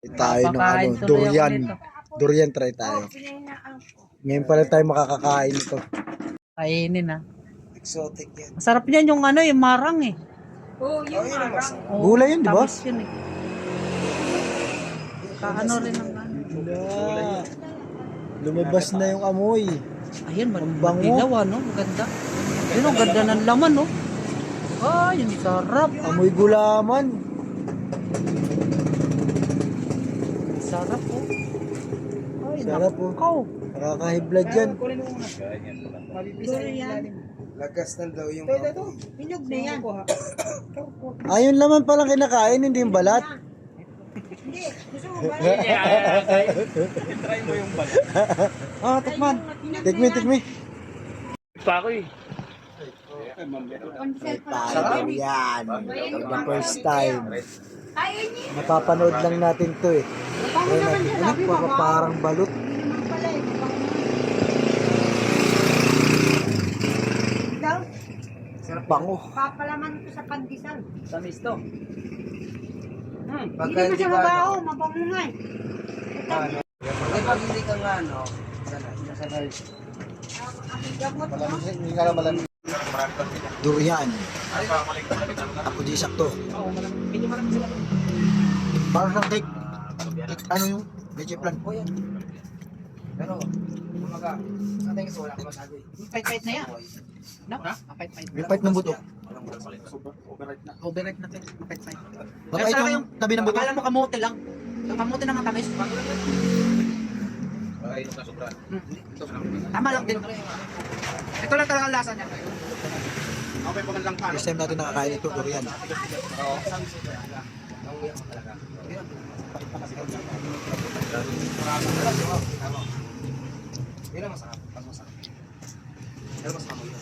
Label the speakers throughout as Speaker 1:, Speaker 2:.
Speaker 1: Tayo ng ano, durian. Durian try tayo. Ngayon pala tayo makakakain ito.
Speaker 2: Kainin ah.
Speaker 1: Exotic yan.
Speaker 2: Masarap niyan yung ano, yung marang eh.
Speaker 3: Oo, yung marang.
Speaker 2: Oo,
Speaker 1: Gulay yun, di ba?
Speaker 2: tamis yun eh. Kaano rin ang ano.
Speaker 1: Wala. Lumabas na yung amoy.
Speaker 2: Ayun,
Speaker 1: Ang bango.
Speaker 2: matinaw ano, maganda. Ayun, ang ganda ng laman no. Ay, yung sarap.
Speaker 1: Amoy gulaman.
Speaker 2: Sarap po. Ay,
Speaker 1: Sarap po.
Speaker 2: nakaw.
Speaker 1: Nakakahiblad yan.
Speaker 4: Lagas na daw yung
Speaker 3: Pinyog na yan.
Speaker 1: Ayun laman palang kinakain, hindi yung balat.
Speaker 3: Hindi, gusto mo ba?
Speaker 4: try mo yung balat.
Speaker 1: Ah, tikman. Tikmi.
Speaker 4: Pa ako eh.
Speaker 1: Tayo yan. For the first time.
Speaker 3: Ayun niya.
Speaker 1: Napapanood lang natin to eh.
Speaker 3: Bango naman siya, sabi mo ba?
Speaker 1: Parang balut.
Speaker 3: Hindi naman pala eh. Daw,
Speaker 1: Bango.
Speaker 3: papalaman ko sa pandesal.
Speaker 2: Sa misto.
Speaker 3: Hindi naman siya mabaho, mabango nga eh.
Speaker 4: Pag hindi ka nga ano, sanay.
Speaker 3: Ang gamot mo.
Speaker 4: Hindi ka lang malamig.
Speaker 1: Durian. Ako di sakto. Parang ng cake. Ano yung leche plan?
Speaker 4: Pero, kumaga, sa atin kasi wala ka masabi.
Speaker 2: Pait-pait na yan. No? Pait-pait.
Speaker 1: Yung pipe ng buto.
Speaker 2: Overripe na to. Pait-pait.
Speaker 1: Baka ito yung tabi ng buto.
Speaker 2: Akala mo kamote lang. Yung kamote na matamis. Tama lang din. Ito lang talaga ang lasa niya.
Speaker 1: First time natin nakakain ito, durian.
Speaker 4: Yun ang masarap. Pag masarap. Pero masarap yun.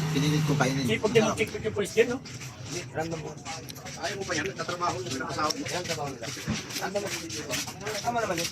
Speaker 1: Pinilit ko kainin.
Speaker 5: Pag tinong-check yung police yan, no?
Speaker 4: Hindi, random mo.
Speaker 5: Ayaw mo pa yan, nagtatrabaho, nagtatrabaho.
Speaker 4: Random mo nila. Random mo. Tama naman yun.